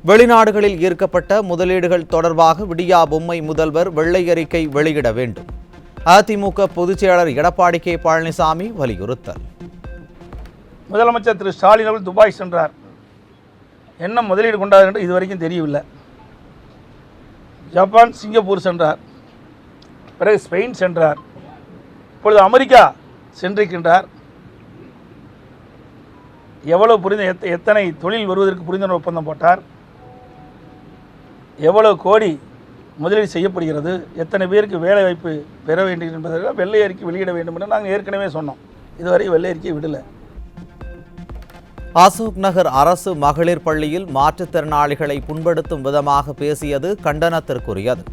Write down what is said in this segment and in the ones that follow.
வெளிநாடுகளில் ஈர்க்கப்பட்ட முதலீடுகள் தொடர்பாக விடியா பொம்மை முதல்வர் வெள்ளை அறிக்கை வெளியிட வேண்டும். அதிமுக பொதுச் செயலாளர் எடப்பாடி கே பழனிசாமி வலியுறுத்தல். முதலமைச்சர் திரு ஸ்டாலின் அவர்கள் துபாய் சென்றார். என்ன முதலீடு கொண்டார் என்று இதுவரைக்கும் தெரியவில்லை. ஜப்பான், சிங்கப்பூர் சென்றார். பிறகு ஸ்பெயின் சென்றார். இப்பொழுது அமெரிக்கா சென்றிருக்கின்றார். எவ்வளவு எத்தனை தொழில் வருவதற்கு புரிந்துணர்வு ஒப்பந்தம் போட்டார், எவ்வளவு கோடி முதலீடு செய்யப்படுகிறது, எத்தனை பேருக்கு வேலை வாய்ப்பு பெற வேண்டும் என்பதற்காக வெள்ளை அறிக்கை வெளியிட வேண்டும் என்று நாங்கள் ஏற்கனவே சொன்னோம். இதுவரை வெள்ளை அறிக்கை விடலை. அசோக் நகர் அரசு மகளிர் பள்ளியில் மாற்றுத்திறனாளிகளை புண்படுத்தும் விதமாக பேசியது கண்டனத்திற்குரியது.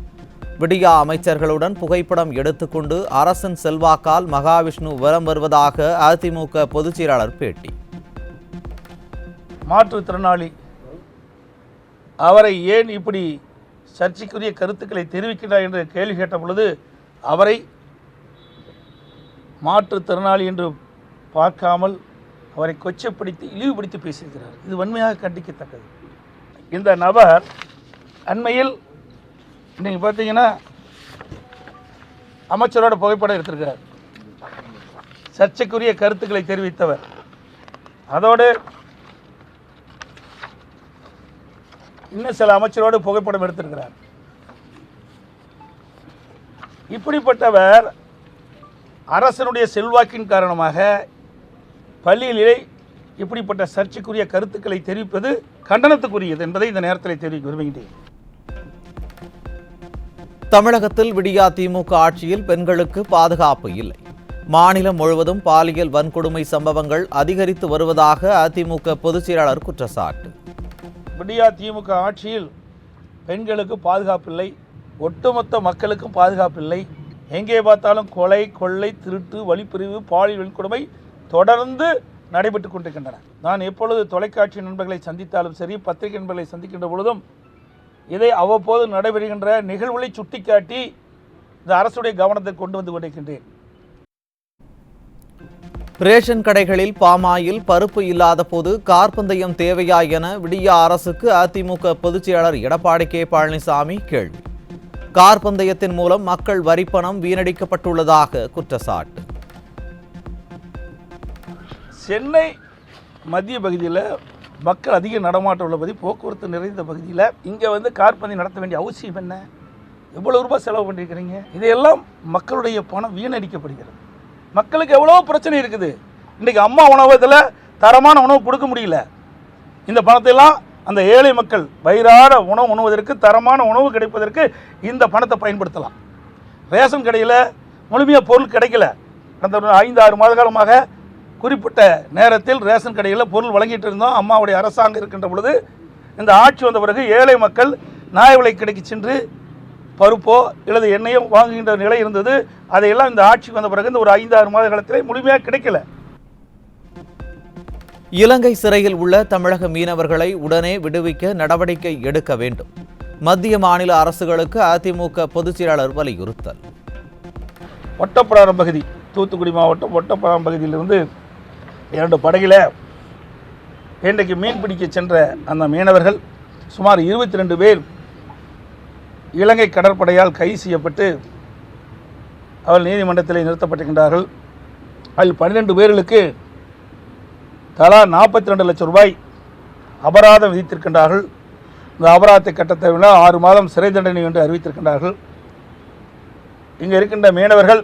விடியா அமைச்சர்களுடன் புகைப்படம் எடுத்துக்கொண்டு அரசின் செல்வாக்கால் மகாவிஷ்ணு வலம் வருவதாக அதிமுக பொதுச் செயலாளர் பேட்டி. மாற்றுத்திறனாளி அவரை ஏன் இப்படி சர்ச்சைக்குரிய கருத்துக்களை தெரிவிக்கிறார் என்று கேள்வி கேட்ட பொழுது அவரை மாற்றுத்திறனாளி என்று பார்க்காமல் அவரை கொச்சைப்படுத்தி இழிவுபடுத்தி பேசியிருக்கிறார். இது வன்மையாக கண்டிக்கத்தக்கது. இந்த நபர் அண்மையில் நீங்கள் பார்த்தீங்கன்னா அமைச்சரோட புகைப்படம் எடுத்திருக்கிறார். சர்ச்சைக்குரிய கருத்துக்களை தெரிவித்தவர். அதோடு இன்னும் சில அமைச்சரோடு புகைப்படம் எடுத்திருக்கிறார். இப்படிப்பட்டவர் அரசனுடைய செல்வாக்கின் காரணமாக பள்ளியிலே இப்படிப்பட்ட சர்ச்சைக்குரிய கருத்துக்களை தெரிவிப்பது கண்டனத்துக்குரியது என்பதை இந்த நேரத்தில் தெரிவிக்க விரும்புகின்றேன். தமிழகத்தில் விடியா திமுக ஆட்சியில் பெண்களுக்கு பாதுகாப்பு இல்லை. மாநிலம் முழுவதும் பாலியல் வன்கொடுமை சம்பவங்கள் அதிகரித்து வருவதாக அதிமுக பொதுச் செயலாளர் குற்றச்சாட்டு. விடியா திமுக ஆட்சியில் பெண்களுக்கு பாதுகாப்பில்லை, ஒட்டுமொத்த மக்களுக்கும் பாதுகாப்பில்லை. எங்கே பார்த்தாலும் கொலை, கொள்ளை, திருட்டு, வழிப்பிரிவு, பாலியல் வன்கொடுமை தொடர்ந்து நடைபெற்றுக் கொண்டிருக்கின்றன. நான் எப்பொழுது தொலைக்காட்சி நண்பர்களை சந்தித்தாலும் சரி, பத்திரிகை நண்பர்களை சந்திக்கின்ற பொழுதும் இதை அவ்வப்போது நடைபெறுகின்ற நிகழ்வுகளை சுட்டிக்காட்டி இந்த அரசுடைய கவனத்தை கொண்டு வந்து கொண்டிருக்கின்றேன். ரேஷன் கடைகளில் பாமாயில் பருப்பு இல்லாத போது கார்பந்தயம் தேவையா என விடியா அரசுக்கு அதிமுக பொதுச் செயலாளர் எடப்பாடி கே பழனிசாமி கேள்வி. கார்பந்தயத்தின் மூலம் மக்கள் வரிப்பணம் வீணடிக்கப்பட்டுள்ளதாக குற்றச்சாட்டு. சென்னை மத்திய பகுதியில் மக்கள் அதிக நடமாட்டம் உள்ள பகுதி, போக்குவரத்து நிறைந்த பகுதியில் இங்கே கார்பந்தயம் நடத்த வேண்டிய அவசியம் என்ன? எவ்வளவு ரூபாய் செலவு பண்ணியிருக்கிறீங்க? இதையெல்லாம் மக்களுடைய பணம் வீணடிக்கப்படுகிறது. மக்களுக்கு எவ்வளோ பிரச்சனை இருக்குது. இன்றைக்கி அம்மா உணவகத்தில் தரமான உணவு கொடுக்க முடியல. இந்த பணத்தையெல்லாம் அந்த ஏழை மக்கள் வயிறார உணவு உண்ணுவதற்கு, தரமான உணவு கிடைப்பதற்கு இந்த பணத்தை பயன்படுத்தலாம். ரேஷன் கடையில் முழுமையாக பொருள் கிடைக்கல. அந்த 5-6 மாத காலமாக குறிப்பிட்ட நேரத்தில் ரேஷன் கடையில் பொருள் வழங்கிட்டு இருந்தோம். அம்மாவுடைய அரசாங்கம் இருக்கின்ற பொழுது இந்த ஆட்சி வந்த பிறகு ஏழை மக்கள் நியாய விலை கடைக்கு சென்று பருப்போ அல்லது எண்ணெயோ வாங்குகின்ற நிலை இருந்தது. அதையெல்லாம் இந்த ஆட்சிக்கு வந்த பிறகு இந்த ஒரு 5-6 மாத காலத்திலே முழுமையாக கிடைக்கல. இலங்கை சிறையில் உள்ள தமிழக மீனவர்களை உடனே விடுவிக்க நடவடிக்கை எடுக்க வேண்டும். மத்திய மாநில அரசுகளுக்கு அதிமுக பொதுச் செயலாளர் வலியுறுத்தல். ஒட்டப்பிடாரம் பகுதி, தூத்துக்குடி மாவட்டம் ஒட்டப்பிடாரம் பகுதியிலிருந்து 2 படகில் இன்றைக்கு மீன் பிடிக்க சென்ற அந்த மீனவர்கள் சுமார் 22 பேர் இலங்கை கடற்படையால் கைது செய்யப்பட்டு அவர்கள் நீதிமன்றத்தில் நிறுத்தப்பட்டிருக்கின்றார்கள். அதில் 12 பேர்களுக்கு தலா 42 லட்சம் ரூபாய் அபராதம் விதித்திருக்கின்றார்கள். இந்த அபராதத்தை கட்டத்தை 6 மாதம் சிறை தண்டனை என்று அறிவித்திருக்கின்றார்கள். இங்கே இருக்கின்ற மீனவர்கள்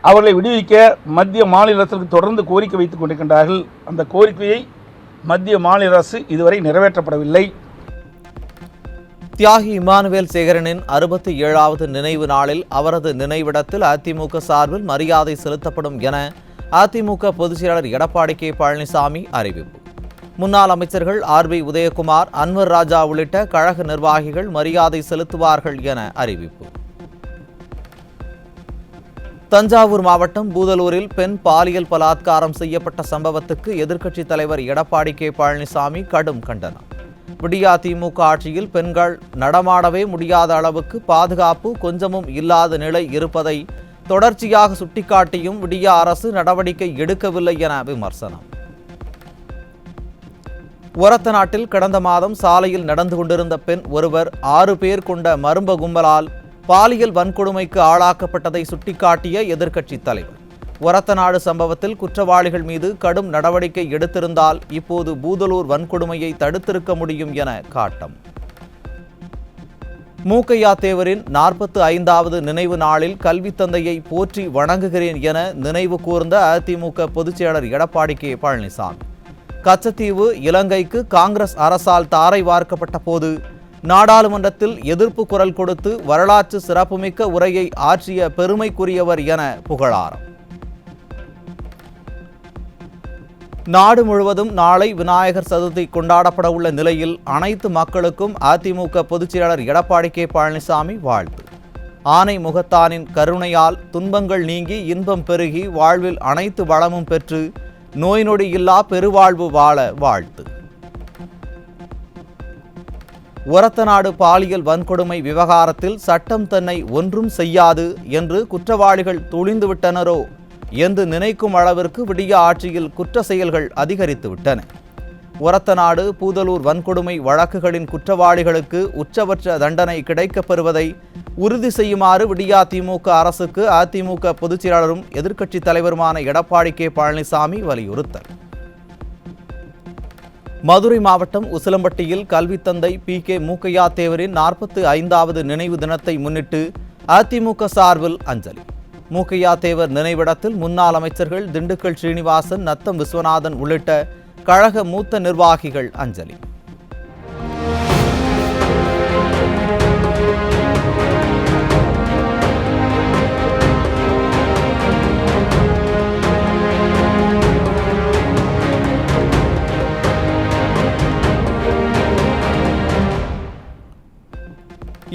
அவர்களை விடுவிக்க மத்திய மாநில அரசுக்கு தொடர்ந்து கோரிக்கை வைத்துக் கொண்டிருக்கின்றார்கள். அந்த கோரிக்கையை மத்திய மாநில அரசு இதுவரை நிறைவேற்றப்படவில்லை. தியாகி இமானுவேல் சேகரனின் 67வது நினைவு நாளில் அவரது நினைவிடத்தில் அதிமுக சார்பில் மரியாதை செலுத்தப்படும் என அதிமுக பொதுச் செயலாளர் எடப்பாடி கே பழனிசாமி அறிவிப்பு. முன்னாள் அமைச்சர்கள் RB உதயகுமார், அன்வர் ராஜா உள்ளிட்ட கழக நிர்வாகிகள் மரியாதை செலுத்துவார்கள் என அறிவிப்பு. தஞ்சாவூர் மாவட்டம் பூதலூரில் பெண் பாலியல் பலாத்காரம் செய்யப்பட்ட சம்பவத்துக்கு எதிர்க்கட்சித் தலைவர் எடப்பாடி கே பழனிசாமி கடும் கண்டனம். விடியா திமுக ஆட்சியில் பெண்கள் நடமாடவே முடியாத அளவுக்கு பாதுகாப்பு கொஞ்சமும் இல்லாத நிலை இருப்பதை தொடர்ச்சியாக சுட்டிக்காட்டியும் விடியா அரசு நடவடிக்கை எடுக்கவில்லை என விமர்சனம். ஒரத்தநாட்டில் கடந்த மாதம் சாலையில் நடந்து கொண்டிருந்த பெண் ஒருவர் 6 பேர் கொண்ட மர்ம கும்பலால் பாலியல் வன்கொடுமைக்கு ஆளாக்கப்பட்டதை சுட்டிக்காட்டிய எதிர்க்கட்சித் தலைவர் ஒரத்தநாடு சம்பவத்தில் குற்றவாளிகள் மீது கடும் நடவடிக்கை எடுத்திருந்தால் இப்போது பூதலூர் வன்கொடுமையை தடுத்திருக்க முடியும் என காட்டம். மூக்கையா தேவரின் 45வது நினைவு நாளில் கல்வி தந்தையை போற்றி வணங்குகிறேன் என நினைவு கூர்ந்த அதிமுக பொதுச்செயலாளர் எடப்பாடி கே பழனிசாமி கச்சத்தீவு இலங்கைக்கு காங்கிரஸ் அரசால் தாரை வார்க்கப்பட்ட போது நாடாளுமன்றத்தில் எதிர்ப்பு குரல் கொடுத்து வரலாற்று சிறப்புமிக்க உரையை ஆற்றிய பெருமைக்குரியவர் என புகழாரம். நாடு முழுவதும் நாளை விநாயகர் சதுர்த்தி கொண்டாடப்பட உள்ள நிலையில் அனைத்து மக்களுக்கும் அதிமுக பொதுச்செயலாளர் எடப்பாடி கே பழனிசாமி வாழ்த்து. ஆனை முகத்தானின் கருணையால் துன்பங்கள் நீங்கி இன்பம் பெருகி வாழ்வில் அனைத்து வளமும் பெற்று நோய் நொடி இல்லா பெருவாழ்வு வாழ வாழ்த்து. ஒரத்தநாடு பாலியல் வன்கொடுமை விவகாரத்தில் சட்டம் தன்னை ஒன்றும் செய்யாது என்று குற்றவாளிகள் துணிந்துவிட்டனரோ என்று நினைக்கும் அளவிற்கு விடிய ஆட்சியில் குற்ற செயல்கள் அதிகரித்துவிட்டன. ஒரத்தநாடு பூதலூர் வன்கொடுமை வழக்குகளின் குற்றவாளிகளுக்கு உச்சபட்ச தண்டனை கிடைக்கப்பெறுவதை உறுதி செய்யுமாறு விடியா திமுக அரசுக்கு அதிமுக பொதுச்செயலாளரும் எதிர்க்கட்சித் தலைவருமான எடப்பாடி கே பழனிசாமி வலியுறுத்தல். மதுரை மாவட்டம் உசிலம்பட்டியில் கல்வித்தந்தை பி.கே. மூக்கையா தேவரின் 45வது நினைவு தினத்தை முன்னிட்டு அதிமுக சார்பில் அஞ்சலி. மூக்கையா தேவர் நினைவிடத்தில் முன்னாள் அமைச்சர்கள் திண்டுக்கல் ஸ்ரீனிவாசன், நத்தம் விஸ்வநாதன் உள்ளிட்ட கழக மூத்த நிர்வாகிகள் அஞ்சலி.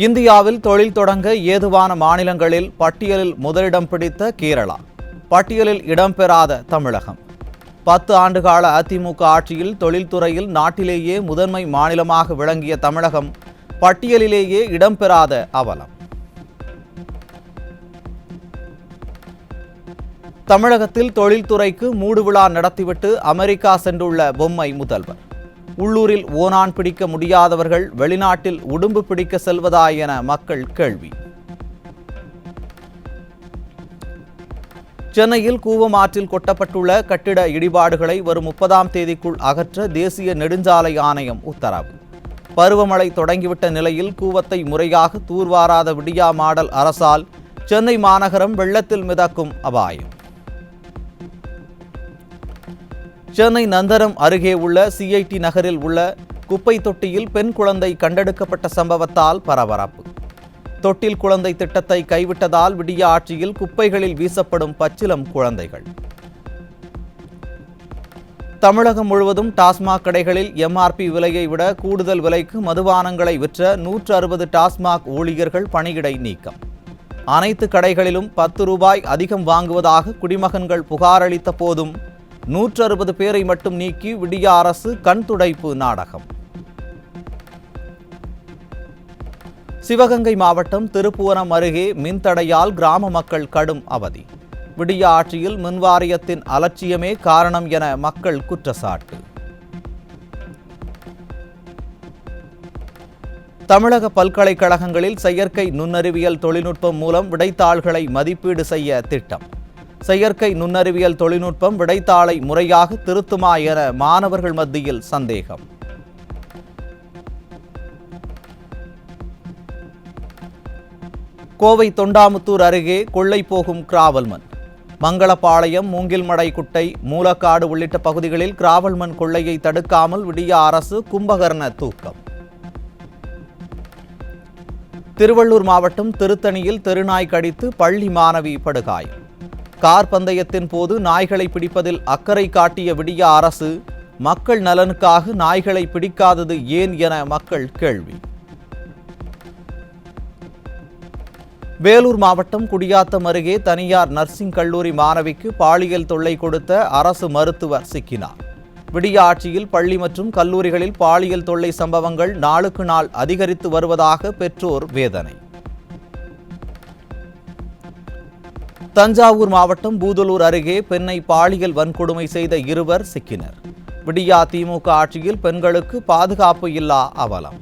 இந்தியாவில் தொழில் தொடங்க ஏதுவான மாநிலங்களில் பட்டியலில் முதலிடம் பிடித்த கேரளா, பட்டியலில் இடம்பெறாத தமிழகம். 10 ஆண்டுகால அதிமுக ஆட்சியில் தொழில்துறையில் நாட்டிலேயே முதன்மை மாநிலமாக விளங்கிய தமிழகம் பட்டியலிலேயே இடம்பெறாத அவலம். தமிழகத்தில் தொழில்துறைக்கு மூடுவிழா நடத்திவிட்டு அமெரிக்கா சென்றுள்ள பொம்மை முதல்வர். உள்ளூரில் ஓனான் பிடிக்க முடியாதவர்கள் வெளிநாட்டில் உடும்பு பிடிக்க செல்வதா என மக்கள் கேள்வி. சென்னையில் கூவமாற்றில் கொட்டப்பட்டுள்ள கட்டிட இடிபாடுகளை வரும் 30ஆம் தேதிக்குள் அகற்ற தேசிய நெடுஞ்சாலை ஆணையம் உத்தரவு. பருவமழை தொடங்கிவிட்ட நிலையில் கூவத்தை முறையாக தூர்வாராத விடியா மாடல் அரசால் சென்னை மாநகரம் வெள்ளத்தில் மிதக்கும் அபாயம். சென்னை நந்தனம் அருகே உள்ள சிஐடி நகரில் உள்ள குப்பை தொட்டியில் பெண் குழந்தை கண்டெடுக்கப்பட்ட சம்பவத்தால் பரபரப்பு. தொட்டில் குழந்தை திட்டத்தை கைவிட்டதால் விடிய ஆட்சியில் குப்பைகளில் வீசப்படும் பச்சிளம் குழந்தைகள். தமிழகம் முழுவதும் டாஸ்மாக் கடைகளில் எம்ஆர்பி விலையை விட கூடுதல் விலைக்கு மதுபானங்களை விற்ற 160 டாஸ்மாக் ஊழியர்கள் பணியிடை நீக்கம். அனைத்து கடைகளிலும் 10 ரூபாய் அதிகம் வாங்குவதாக குடிமகன்கள் புகார் அளித்த போதும் 160 பேரை மட்டும் நீக்கி விடிய அரசு கண் துடைப்பு நாடகம். சிவகங்கை மாவட்டம் திருப்புவனம் அருகே மின்தடையால் கிராம மக்கள் கடும் அவதி. விடிய ஆட்சியில் மின்வாரியத்தின் அலட்சியமே காரணம் என மக்கள் குற்றச்சாட்டு. தமிழக பல்கலைக்கழகங்களில் செயற்கை நுண்ணறிவியல் தொழில்நுட்பம் மூலம் விடைத்தாள்களை மதிப்பீடு செய்ய திட்டம். செயற்கை நுண்ணறிவியல் தொழில்நுட்பம் விடைத்தாளை முறையாக திருத்துமா என மாணவர்கள் மத்தியில் சந்தேகம். கோவை தொண்டாமுத்தூர் அருகே கொள்ளை போகும் கிராவல்மண். மங்களபாளையம், மூங்கில்மடை குட்டை, மூலக்காடு உள்ளிட்ட பகுதிகளில் கிராவல்மண் கொள்ளையை தடுக்காமல் விடிய அரசு கும்பகர்ண தூக்கம். திருவள்ளூர் மாவட்டம் திருத்தணியில் தெருநாய் கடித்து பள்ளி மாணவி படுகாயம். கார் பந்தயத்தின் போது நாய்களை பிடிப்பதில் அக்கறை காட்டிய விடிய அரசு மக்கள் நலனுக்காக நாய்களை பிடிக்காதது ஏன் என மக்கள் கேள்வி. வேலூர் மாவட்டம் குடியாத்தம் அருகே தனியார் நர்சிங் கல்லூரி மாணவிக்கு பாலியல் தொல்லை கொடுத்த அரசு மருத்துவர் சிக்கினார். விடிய ஆட்சியில் பள்ளி மற்றும் கல்லூரிகளில் பாலியல் தொல்லை சம்பவங்கள் நாளுக்கு நாள் அதிகரித்து வருவதாக பெற்றோர் வேதனை. தஞ்சாவூர் மாவட்டம் பூதலூர் அருகே பெண்ணை பாலியல் வன்கொடுமை செய்த 2 சிக்கினர். விடியா திமுக ஆட்சியில் பெண்களுக்கு பாதுகாப்பு இல்லா அவலம்.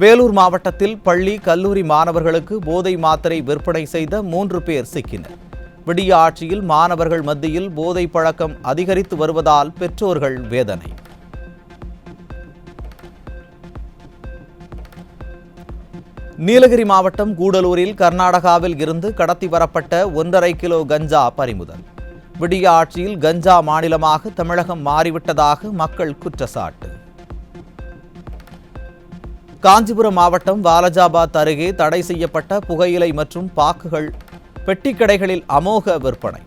வேலூர் மாவட்டத்தில் பள்ளி கல்லூரி மாணவர்களுக்கு போதை மாத்திரை விற்பனை செய்த 3 பேர் சிக்கினர். விடிய ஆட்சியில் மாணவர்கள் மத்தியில் போதை பழக்கம் அதிகரித்து வருவதால் பெற்றோர்கள் வேதனை. நீலகிரி மாவட்டம் கூடலூரில் கர்நாடகாவில் இருந்து கடத்தி வரப்பட்ட 1.5 கிலோ கஞ்சா பறிமுதல். விடிய ஆட்சியில் கஞ்சா மாநிலமாக தமிழகம் மாறிவிட்டதாக மக்கள் குற்றச்சாட்டு. காஞ்சிபுரம் மாவட்டம் வாலஜாபாத் அருகே தடை செய்யப்பட்ட புகையிலை மற்றும் பாக்குகள் பெட்டிக்கடைகளில் அமோக விற்பனை.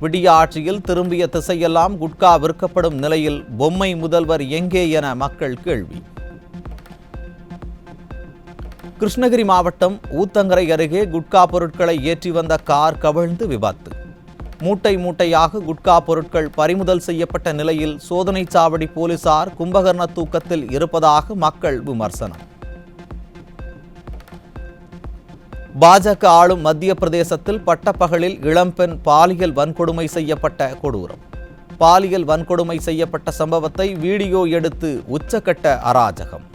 விடிய ஆட்சியில் திரும்பிய திசையெல்லாம் குட்கா விற்கப்படும் நிலையில் பொம்மை முதல்வர் எங்கே என மக்கள் கேள்வி. கிருஷ்ணகிரி மாவட்டம் ஊத்தங்கரை அருகே குட்கா பொருட்களை ஏற்றி வந்த கார் கவிழ்ந்து விபத்து. மூட்டை மூட்டையாக குட்கா பொருட்கள் பறிமுதல் செய்யப்பட்ட நிலையில் சோதனை சாவடி போலீசார் கும்பகர்ண தூக்கத்தில் இருப்பதாக மக்கள் விமர்சனம். பாஜக ஆளும் மத்திய பிரதேசத்தில் பட்டப்பகலில் இளம்பெண் பாலியல் வன்கொடுமை செய்யப்பட்ட கொடூரம். பாலியல் வன்கொடுமை செய்யப்பட்ட சம்பவத்தை வீடியோ எடுத்து உச்சக்கட்ட அராஜகம்.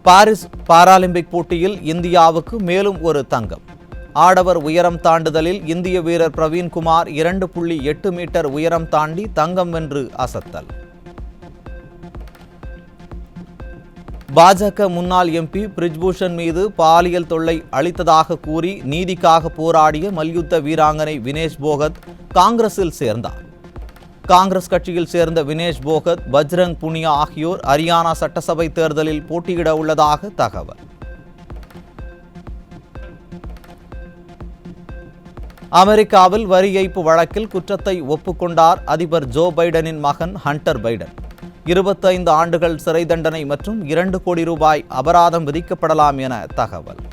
பாரிஸ் பாராலிம்பிக் போட்டியில் இந்தியாவுக்கு மேலும் ஒரு தங்கம். ஆடவர் உயரம் தாண்டுதலில் இந்திய வீரர் பிரவீன்குமார் 2.8 மீட்டர் உயரம் தாண்டி தங்கம் வென்று அசத்தல். பாஜக முன்னாள் எம்பி பிரிஜ்பூஷன் மீது பாலியல் தொல்லை அளித்ததாக கூறி நீதிக்காக போராடிய மல்யுத்த வீராங்கனை வினேஷ் போகத் காங்கிரஸில் சேர்ந்தார். காங்கிரஸ் கட்சியில் சேர்ந்த வினேஷ் போகத், பஜ்ரங் புனியா ஆகியோர் ஹரியானா சட்டசபை தேர்தலில் போட்டியிட உள்ளதாக தகவல். அமெரிக்காவில் வரி ஏய்ப்பு வழக்கில் குற்றத்தை ஒப்புக்கொண்டார் அதிபர் ஜோ பைடனின் மகன் ஹண்டர் பைடன். 25 ஆண்டுகள் சிறை தண்டனை மற்றும் 2 கோடி ரூபாய் அபராதம் விதிக்கப்படலாம் என தகவல்.